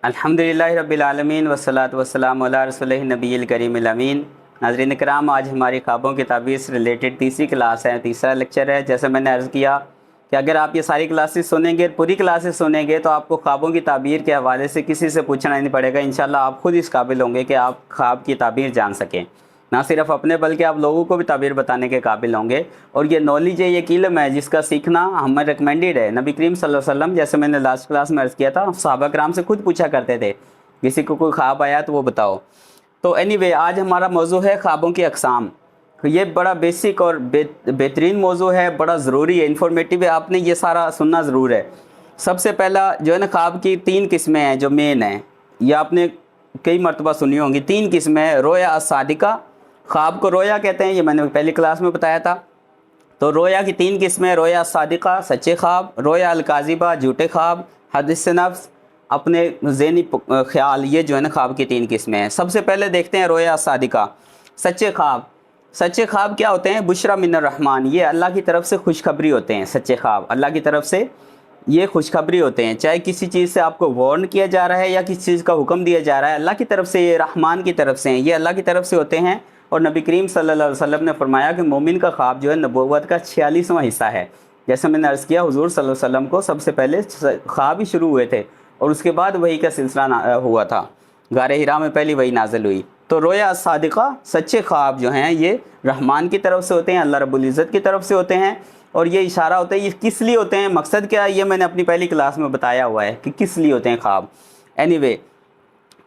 अल्हम्दुलिल्लाह रब्बिल आलमीन वस्सलातु वस्सलामु अला रसूलिहि नबील करीमिल अमीन। नाज़रीन कराम, आज हमारी ख्वाबों की ताबीर से रिलेटेड तीसरी क्लास है, तीसरा लेक्चर है। जैसे मैंने अर्ज़ किया कि अगर आप ये सारी क्लासेस सुनेंगे, पूरी क्लासेस सुनेंगे, तो आपको ख्वाबों की ताबीर के हवाले से किसी से पूछना नहीं पड़ेगा। इंशाल्लाह आप खुद इस काबिल होंगे कि आप ख्वाब की ताबीर जान सकें। ना सिर्फ अपने बल्कि आप लोगों को भी ताबीर बताने के काबिल होंगे। और ये नॉलेज है, ये एक इल्म है जिसका सीखना हमें रिकमेंडेड है। नबी करीम सल्लल्लाहु अलैहि वसल्लम, जैसे मैंने लास्ट क्लास में अर्ज़ किया था, सहाबा कराम से खुद पूछा करते थे, किसी को कोई ख्वाब आया तो वो बताओ। तो एनीवे, आज हमारा मौजू है ख्वाबों की अक़साम। ये बड़ा बेसिक और बेहतरीन मौजू है, बड़ा ज़रूरी है, इन्फॉर्मेटिव है। आपने ये सारा सुनना ज़रूर है। सबसे पहला जो है ना, ख्वाब की 3 किस्में हैं जो मेन हैं। ये आपने कई मरतबा सुनी होंगी। 3 किस्में हैं। रोया असादिका, ख्वाब को रोया कहते हैं, ये मैंने पहली क्लास में बताया था। तो रोया की 3 किस्में: रोया सादिका, सच्चे ख्वाब; रोया अलकाज़िबा, झूठे ख्वाब; हदीस नफ्स, अपने ज़हनी ख्याल। ये जो है ना ख्वाब की 3 किस्में हैं। सबसे पहले देखते हैं रोया सादिका, सच्चे ख्वाब। सच्चे ख्वाब क्या होते हैं? बुशरा मिनर रहमान, ये अल्लाह की तरफ से खुशखबरी होते हैं। सच्चे ख्वाब अल्लाह की तरफ से ये खुशखबरी होते हैं। चाहे किसी चीज़ से आपको वार्न किया जा रहा है या किसी चीज़ का हुक्म दिया जा रहा है, अल्लाह की तरफ से, ये रहमान की तरफ से हैं, ये अल्लाह की तरफ से होते हैं। और नबी करीम सल्लल्लाहु अलैहि वसल्लम ने फरमाया कि मोमिन का ख्वाब जो है नबूवत का 46वां हिस्सा है। जैसे मैंने अर्ज़ किया, हुज़ूर सल्लल्लाहु अलैहि वसल्लम को सबसे पहले ख्वाब ही शुरू हुए थे और उसके बाद वही का सिलसिला हुआ था। गारे हिरा में पहली वही नाज़िल हुई। तो रोया सादिका, सच्चे ख्वाब जो हैं ये रहमान की तरफ से होते हैं, अल्लाह रब्बुल इज़्ज़त की तरफ से होते हैं। और ये इशारा होता है, ये किस लिए होते हैं, मकसद क्या है, ये मैंने अपनी पहली क्लास में बताया हुआ है कि किस लिए होते हैं ख्वाब। एनीवे,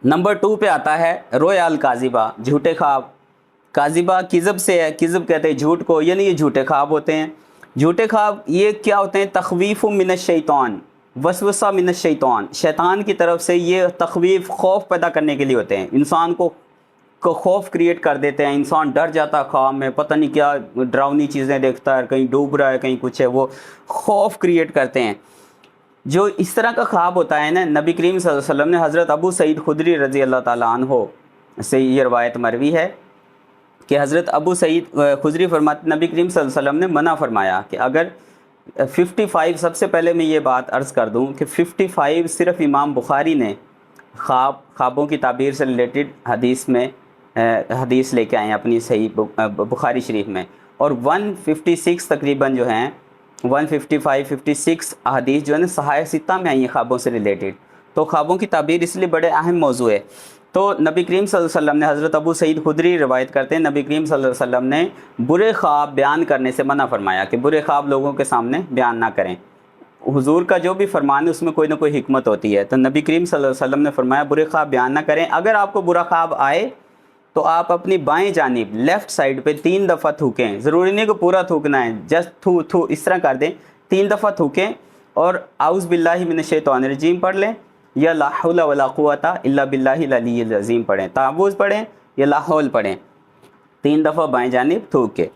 नंबर 2 पे आता है रोया अल काज़िबा, झूठे ख्वाब। काज़िबा किज़ब से है, किज़ब कहते हैं झूठ को, यानी ये झूठे ख्वाब होते हैं। झूठे ख्वाब ये क्या होते हैं? तख़वीफ़ु मिनश शैतान, वसवसा मिनश शैतान, शैतान की तरफ से ये तख़वीफ़, खौफ पैदा करने के लिए होते हैं। इंसान को खौफ क्रिएट कर देते हैं। इंसान डर जाता है ख्वाब में, पता नहीं क्या डरावनी चीज़ें देखता है, कहीं डूब रहा है, कहीं कुछ है, वो खौफ क्रिएट करते हैं। जो इस तरह का ख्वाब होता है ना, नबी करीम सल्लल्लाहु अलैहि वसल्लम ने हज़रत अबू सईद खुदरी रज़ी अल्लाह ताला अन्हो से ये रवायत मरवी है कि हज़रत अबू सईद खुदरी फरमाते, नबी करीम सल्लल्लाहु अलैहि वसल्लम ने मना फरमाया कि अगर 55, सबसे पहले मैं ये बात अर्ज़ कर दूँ कि 55 सिर्फ़ इमाम बुखारी ने ख्वाबों की ताबीर से रिलेटेड हदीस में हदीस लेके आए हैं अपनी सही बुखारी शरीफ में। और 156 तकरीबन जो हैं, 155, 56 हदीस जो है ना सहाय सित्ता में आई हैं ख्वाबों से रिलेटेड। तो ख्वाबों की ताबीर इसलिए बड़े अहम मौजू है। तो नबी करीम सल्लल्लाहु अलैहि वसल्लम ने, हज़रत अबू सईद खुदरी रिवायत करते हैं, नबी करीम सल्लल्लाहु अलैहि वसल्लम ने बुरे ख्वाब बयान करने से मना फरमाया कि बुरे ख्वाब लोगों के सामने बयान ना करें। हुजूर का जो भी फरमान है उसमें कोई ना कोई हिकमत होती है। तो नबी करीम सल्लल्लाहु अलैहि वसल्लम ने फरमाया बुरे ख्वाब बयान ना करें। अगर आपको बुरा ख्वाब आए तो आप अपनी बाएं जानिब, लेफ़्ट साइड पे 3 दफ़ा थूकें। ज़रूरी नहीं कि पूरा थूकना है, जस्ट थू थू इस तरह कर दें, 3 दफ़ा थूकें और आउज़ बिल्लाहि मिनश शैतानिर रजीम पढ़ लें, या ला हौला वला कुव्वता इल्ला बिल्लाहिल अलिय्यिल अज़ीम पढ़ें, तावूज़ पढ़ें या ला हौल पढ़ें, 3 दफ़ा बाएं जानिब थूक के।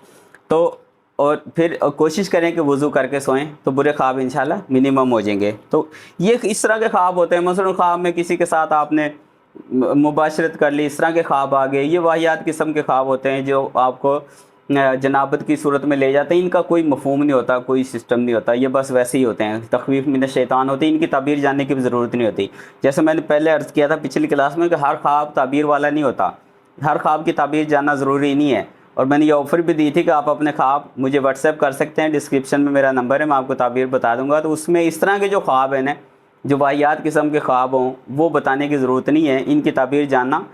तो और फिर कोशिश करें कि वज़ू करके सोएं, तो बुरे ख्वाब इंशाल्लाह मिनिमम हो जाएंगे। तो ये इस तरह के ख्वाब होते हैं। मसलन ख्वाब में किसी के साथ आपने मुबाशरत कर ली, इस तरह के ख्वाब आ गए। ये वाहियात किस्म के ख्वाब होते हैं जो आपको जनाबत की सूरत में ले जाते हैं। इनका कोई मफहूम नहीं होता, कोई सिस्टम नहीं होता, ये बस वैसे ही होते हैं, तख़वीफ़ मिनश शैतान होती है। इनकी ताबीर जानने की भी ज़रूरत नहीं होती। जैसे मैंने पहले अर्ज़ किया था पिछली क्लास में कि हर ख्वाब ताबीर वाला नहीं होता, हर ख्वाब की ताबीर जानना ज़रूरी नहीं है। और मैंने ये ऑफ़र भी दी थी कि आप अपने ख्वाब मुझे व्हाट्सएप कर सकते हैं, डिस्क्रिप्शन में मेरा नंबर है, मैं आपको ताबीर बता दूँगा। तो उसमें इस तरह के जो ख्वाब हैं ना, जो वाहियात किस्म के ख्वाब हों, वो बताने की ज़रूरत नहीं है, इनकी ताबीर जानना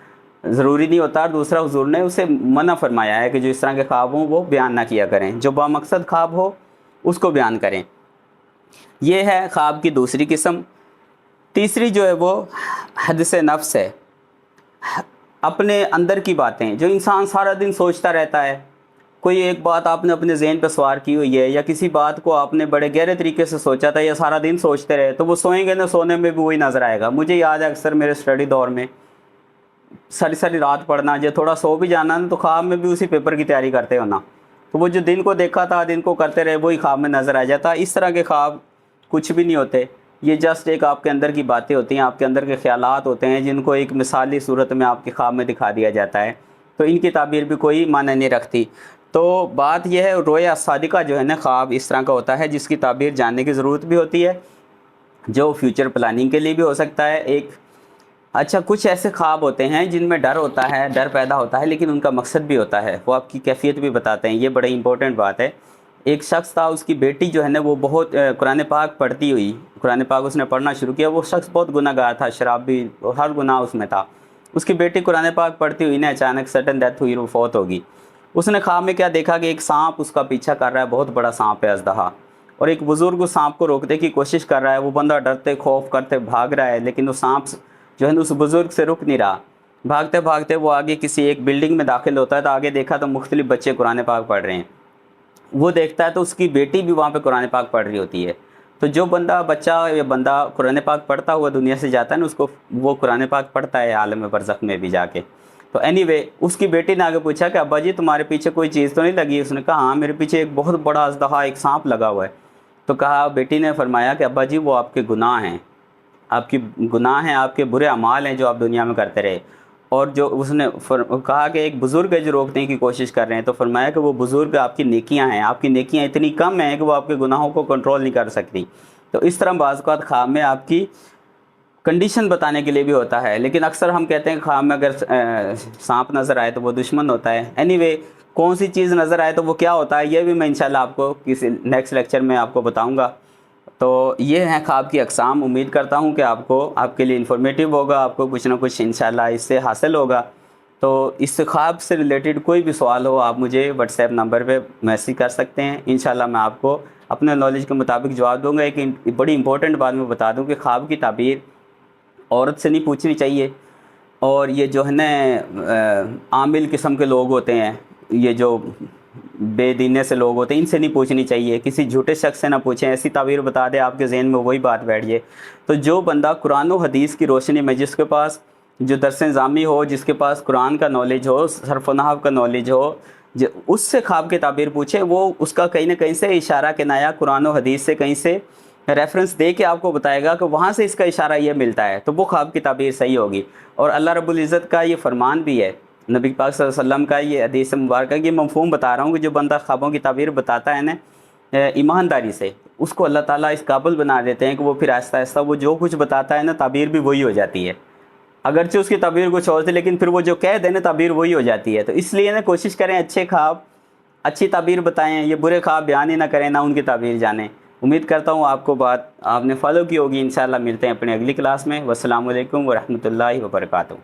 ज़रूरी नहीं होता। और दूसरा, हुज़ूर ने उसे मना फरमाया है कि जो इस तरह के ख्वाब हों वो बयान ना किया करें, जो बामकसद ख्वाब हो उसको बयान करें। ये है ख्वाब की दूसरी किस्म। तीसरी जो है वो हदीस नफ्स है, अपने अंदर की बातें जो इंसान सारा दिन सोचता रहता है। कोई एक बात आपने अपने ज़हन पर सवार की हुई है, या किसी बात को आपने बड़े गहरे तरीके से सोचा था, या सारा दिन सोचते रहे, तो वो सोएंगे ना, सोने में भी वही नज़र आएगा। मुझे याद है अक्सर मेरे स्टडी दौर में सारी सारी रात पढ़ना, जो थोड़ा सो भी जाना ना, तो ख्वाब में भी उसी पेपर की तैयारी करते होना। तो वो जो दिन को देखा था, दिन को करते रहे, वही ख्वाब में नज़र आ जाता। इस तरह के ख्वाब कुछ भी नहीं होते, ये जस्ट एक आपके अंदर की बातें होती हैं, आपके अंदर के ख्यालात होते हैं, जिनको एक मिसाली सूरत में आपके ख्वाब में दिखा दिया जाता है। तो इनकी ताबीर भी कोई माने नहीं रखती। तो बात यह है, रोया सादिका जो है ना ख्वाब इस तरह का होता है जिसकी ताबीर जानने की ज़रूरत भी होती है, जो फ्यूचर प्लानिंग के लिए भी हो सकता है। एक اچھا، کچھ ایسے خواب ہوتے ہیں جن میں ڈر ہوتا ہے، ڈر پیدا ہوتا ہے، لیکن ان کا مقصد بھی ہوتا ہے، وہ آپ کی کیفیت بھی بتاتے ہیں، یہ بڑا امپورٹنٹ بات ہے۔ ایک شخص تھا، اس کی بیٹی جو ہے نا وہ بہت قرآن پاک پڑھتی ہوئی، قرآن پاک اس نے پڑھنا شروع کیا، وہ شخص بہت گناہ گار تھا، شراب بھی، ہر گناہ اس میں تھا۔ اس کی بیٹی قرآن پاک پڑھتی ہوئی نے اچانک سڈن ڈیتھ ہوئی، وہ فوت ہوگی۔ اس نے خواب میں کیا دیکھا کہ ایک سانپ اس کا پیچھا کر رہا ہے، بہت بڑا سانپ ہے، اژدہا، اور ایک بزرگ اس سانپ کو روکنے کی کوشش کر رہا ہے۔ وہ بندہ ڈرتے خوف کرتے بھاگ رہا ہے، لیکن وہ سانپ جو ہے نا اس بزرگ سے رک نہیں رہا۔ بھاگتے بھاگتے وہ آگے کسی ایک بلڈنگ میں داخل ہوتا ہے، تو آگے دیکھا تو مختلف بچے قرآن پاک پڑھ رہے ہیں۔ وہ دیکھتا ہے تو اس کی بیٹی بھی وہاں پہ قرآن پاک پڑھ رہی ہوتی ہے۔ تو جو بندہ، بچہ یا بندہ قرآن پاک پڑھتا ہوا دنیا سے جاتا ہے نا، اس کو وہ قرآن پاک پڑھتا ہے عالم برزخ میں بھی جا کے۔ تو اینی وے، اس کی بیٹی نے آگے پوچھا کہ ابا جی تمہارے پیچھے کوئی چیز تو نہیں لگی؟ اس نے کہا ہاں میرے پیچھے ایک بہت بڑا اژدہا، ایک سانپ لگا ہوا ہے۔ تو کہا، بیٹی نے فرمایا کہ ابا جی وہ آپ کے گناہ ہیں، آپ کی گناہ ہیں، آپ کے برے اعمال ہیں جو آپ دنیا میں کرتے رہے۔ اور جو اس نے کہا کہ ایک بزرگ ہے جو روکنے کی کوشش کر رہے ہیں، تو فرمایا کہ وہ بزرگ آپ کی نیکیاں ہیں، آپ کی نیکیاں اتنی کم ہیں کہ وہ آپ کے گناہوں کو کنٹرول نہیں کر سکتی۔ تو اس طرح بعض اوقات خواب میں آپ کی کنڈیشن بتانے کے لیے بھی ہوتا ہے، لیکن اکثر ہم کہتے ہیں کہ خواب میں اگر سانپ نظر آئے تو وہ دشمن ہوتا ہے۔ اینی وے، کون سی چیز نظر آئے تو وہ کیا ہوتا ہے، یہ بھی میں انشاءاللہ آپ کو کسی نیکسٹ لیکچر میں آپ کو بتاؤں گا۔ تو یہ ہیں خواب کی اقسام۔ امید کرتا ہوں کہ آپ کو، آپ کے لیے انفارمیٹیو ہوگا، آپ کو کچھ نہ کچھ انشاءاللہ اس سے حاصل ہوگا۔ تو اس خواب سے ریلیٹڈ کوئی بھی سوال ہو، آپ مجھے واٹس ایپ نمبر پہ میسیج کر سکتے ہیں، انشاءاللہ میں آپ کو اپنے نالج کے مطابق جواب دوں گا۔ ایک بڑی امپورٹنٹ بات میں بتا دوں کہ خواب کی تعبیر عورت سے نہیں پوچھنی چاہیے، اور یہ جو ہے نا عامل قسم کے لوگ ہوتے ہیں، یہ جو بے دینے سے لوگ ہوتے ہیں، ان سے نہیں پوچھنی چاہیے، کسی جھوٹے شخص سے نہ پوچھیں، ایسی تعبیر بتا دے آپ کے ذہن میں وہی بات بیٹھ جائے۔ تو جو بندہ قرآن و حدیث کی روشنی میں، جس کے پاس جو درس نظامی ہو، جس کے پاس قرآن کا نالج ہو، صرف و نحو کا نالج ہو، اس سے خواب کی تعبیر پوچھے، وہ اس کا کہیں نہ کہیں سے اشارہ کنایا قرآن و حدیث سے کہیں سے ریفرنس دے کے آپ کو بتائے گا کہ وہاں سے اس کا اشارہ یہ ملتا ہے، تو وہ خواب کی تعبیر صحیح ہوگی۔ اور اللہ رب العزت کا یہ فرمان بھی ہے، نبی پاک صلی اللہ علیہ وسلم کا یہ حدیث مبارکہ، یہ مفہوم بتا رہا ہوں کہ جو بندہ خوابوں کی تعبیر بتاتا ہے نا ایمانداری سے، اس کو اللہ تعالیٰ اس قابل بنا دیتے ہیں کہ وہ پھر آہستہ آہستہ وہ جو کچھ بتاتا ہے نا، تعبیر بھی وہی ہو جاتی ہے، اگرچہ اس کی تعبیر کچھ اور تھی، لیکن پھر وہ جو کہہ دے نا تعبیر وہی ہو جاتی ہے۔ تو اس لیے نا کوشش کریں اچھے خواب، اچھی تعبیر بتائیں، یہ برے خواب بیان ہی نہ کریں، نہ ان کی تعبیر جانیں۔ امید کرتا ہوں آپ کو بات آپ نے فالو کی ہوگی۔ انشاءاللہ ملتے ہیں اپنے اگلی کلاس میں۔ والسلام علیکم ورحمۃ اللہ وبرکاتہ۔